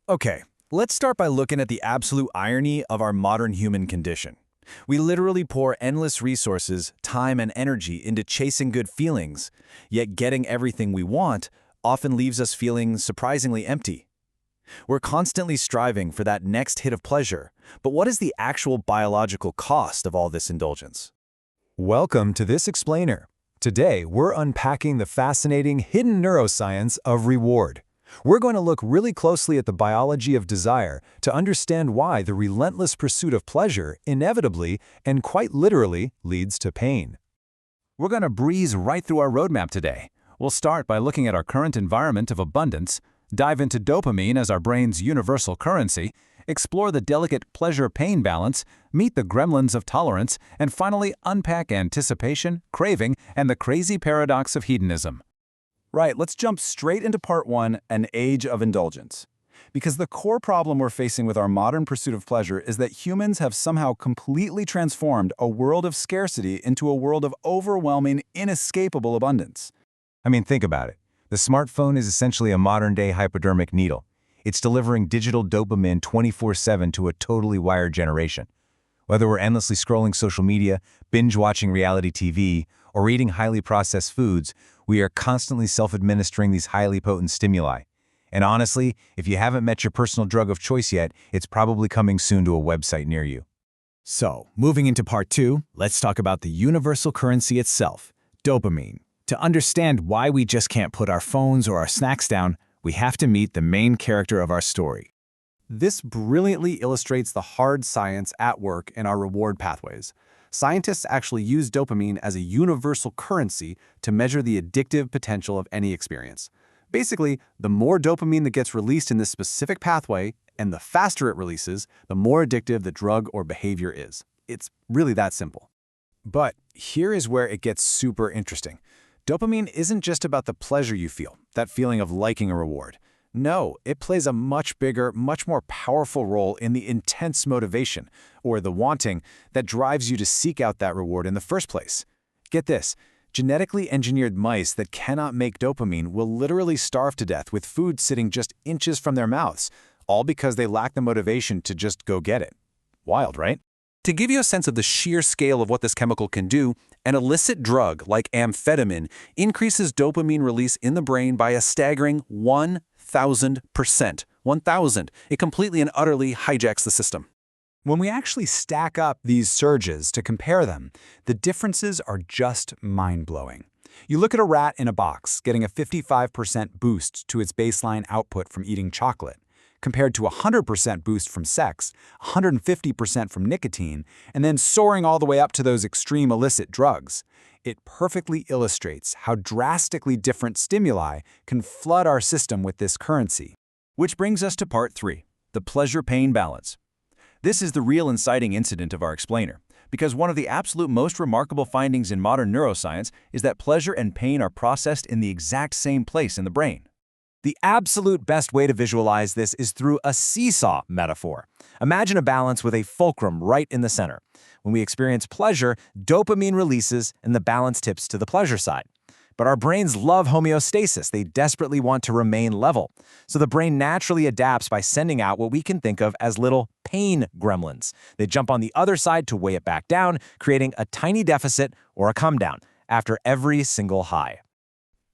Okay, let's start by looking at the absolute irony of our modern human condition. We literally pour endless resources, time, and energy into chasing good feelings, yet getting everything we want often leaves us feeling surprisingly empty. We're constantly striving for that next hit of pleasure, but what is the actual biological cost of all this indulgence? Welcome to this explainer. Today, we're unpacking the fascinating hidden neuroscience of reward. We're going to look really closely at the biology of desire to understand why the relentless pursuit of pleasure inevitably and quite literally leads to pain. We're going to breeze right through our roadmap today. We'll start by looking at our current environment of abundance, dive into dopamine as our brain's universal currency, explore the delicate pleasure-pain balance, meet the gremlins of tolerance, and finally unpack anticipation, craving, and the crazy paradox of hedonism. Right, let's jump straight into part one, an age of indulgence. Because the core problem we're facing with our modern pursuit of pleasure is that humans have somehow completely transformed a world of scarcity into a world of overwhelming, inescapable abundance. I mean, think about it. The smartphone is essentially a modern-day hypodermic needle. It's delivering digital dopamine 24/7 to a totally wired generation. Whether we're endlessly scrolling social media, binge-watching reality TV, or eating highly processed foods, we are constantly self-administering these highly potent stimuli. And honestly, if you haven't met your personal drug of choice yet, it's probably coming soon to a website near you. So, moving into part two, let's talk about the universal currency itself, dopamine. To understand why we just can't put our phones or our snacks down, we have to meet the main character of our story. This brilliantly illustrates the hard science at work in our reward pathways. Scientists actually use dopamine as a universal currency to measure the addictive potential of any experience. Basically, the more dopamine that gets released in this specific pathway, and the faster it releases, the more addictive the drug or behavior is. It's really that simple. But here is where it gets super interesting. Dopamine isn't just about the pleasure you feel, that feeling of liking a reward. No, it plays a much bigger, much more powerful role in the intense motivation, or the wanting, that drives you to seek out that reward in the first place. Get this, genetically engineered mice that cannot make dopamine will literally starve to death with food sitting just inches from their mouths, all because they lack the motivation to just go get it. Wild, right? To give you a sense of the sheer scale of what this chemical can do, an illicit drug like amphetamine increases dopamine release in the brain by a staggering 1,000%. 1,000. It completely and utterly hijacks the system. When we actually stack up these surges to compare them, the differences are just mind-blowing. You look at a rat in a box getting a 55% boost to its baseline output from eating chocolate, compared to a 100% boost from sex, 150% from nicotine, and then soaring all the way up to those extreme illicit drugs. It perfectly illustrates how drastically different stimuli can flood our system with this currency. Which brings us to part three, the pleasure-pain balance. This is the real inciting incident of our explainer, because one of the absolute most remarkable findings in modern neuroscience is that pleasure and pain are processed in the exact same place in the brain. The absolute best way to visualize this is through a seesaw metaphor. Imagine a balance with a fulcrum right in the center. When we experience pleasure, dopamine releases and the balance tips to the pleasure side. But our brains love homeostasis. They desperately want to remain level. So the brain naturally adapts by sending out what we can think of as little pain gremlins. They jump on the other side to weigh it back down, creating a tiny deficit or a come down after every single high.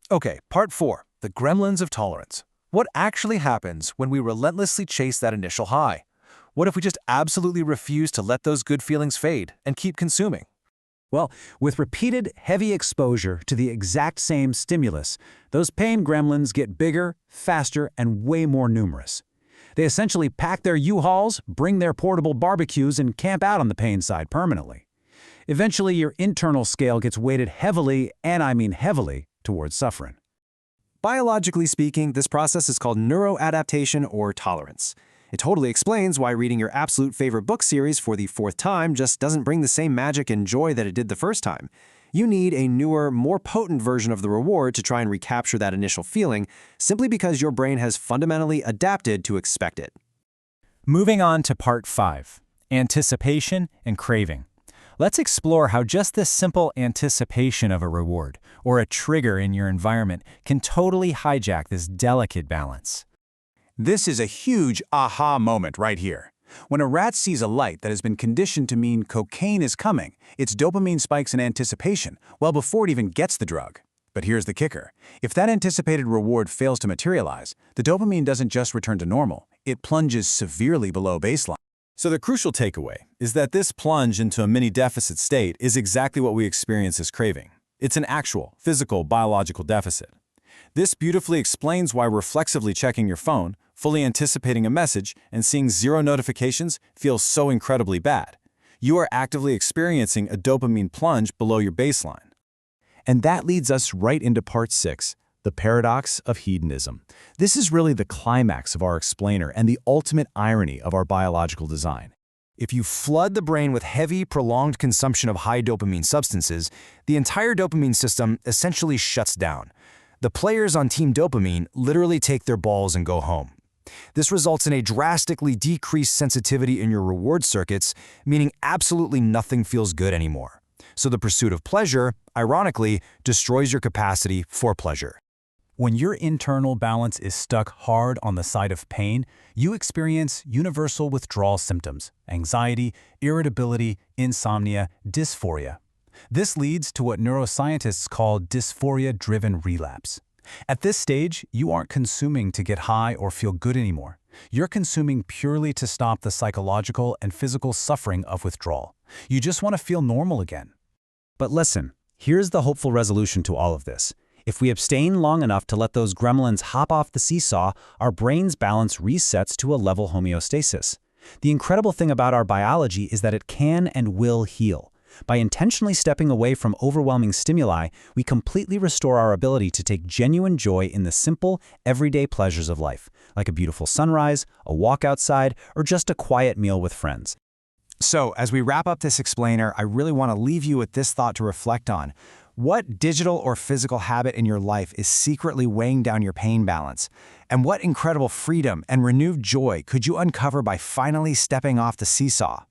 Okay, part four. The gremlins of tolerance. What actually happens when we relentlessly chase that initial high? What if we just absolutely refuse to let those good feelings fade and keep consuming? Well, with repeated heavy exposure to the exact same stimulus, those pain gremlins get bigger, faster, and way more numerous. They essentially pack their U-Hauls, bring their portable barbecues, and camp out on the pain side permanently. Eventually, your internal scale gets weighted heavily, and I mean heavily, towards suffering. Biologically speaking, this process is called neuroadaptation or tolerance. It totally explains why reading your absolute favorite book series for the fourth time just doesn't bring the same magic and joy that it did the first time. You need a newer, more potent version of the reward to try and recapture that initial feeling, simply because your brain has fundamentally adapted to expect it. Moving on to part 5, anticipation and craving. Let's explore how just this simple anticipation of a reward or a trigger in your environment can totally hijack this delicate balance. This is a huge aha moment right here. When a rat sees a light that has been conditioned to mean cocaine is coming, its dopamine spikes in anticipation, well before it even gets the drug. But here's the kicker. If that anticipated reward fails to materialize, the dopamine doesn't just return to normal, it plunges severely below baseline. So the crucial takeaway is that this plunge into a mini-deficit state is exactly what we experience as craving. It's an actual, physical, biological deficit. This beautifully explains why reflexively checking your phone, fully anticipating a message, and seeing 0 notifications feels so incredibly bad. You are actively experiencing a dopamine plunge below your baseline. And that leads us right into part 6, the paradox of hedonism. This is really the climax of our explainer and the ultimate irony of our biological design. If you flood the brain with heavy, prolonged consumption of high dopamine substances, the entire dopamine system essentially shuts down. The players on Team Dopamine literally take their balls and go home. This results in a drastically decreased sensitivity in your reward circuits, meaning absolutely nothing feels good anymore. So the pursuit of pleasure, ironically, destroys your capacity for pleasure. When your internal balance is stuck hard on the side of pain, you experience universal withdrawal symptoms: anxiety, irritability, insomnia, dysphoria. This leads to what neuroscientists call dysphoria-driven relapse. At this stage, you aren't consuming to get high or feel good anymore. You're consuming purely to stop the psychological and physical suffering of withdrawal. You just want to feel normal again. But listen, here's the hopeful resolution to all of this. If we abstain long enough to let those gremlins hop off the seesaw, our brain's balance resets to a level homeostasis. The incredible thing about our biology is that it can and will heal. By intentionally stepping away from overwhelming stimuli, we completely restore our ability to take genuine joy in the simple, everyday pleasures of life, like a beautiful sunrise, a walk outside, or just a quiet meal with friends. So, as we wrap up this explainer, I really want to leave you with this thought to reflect on. What digital or physical habit in your life is secretly weighing down your pain balance? And what incredible freedom and renewed joy could you uncover by finally stepping off the seesaw?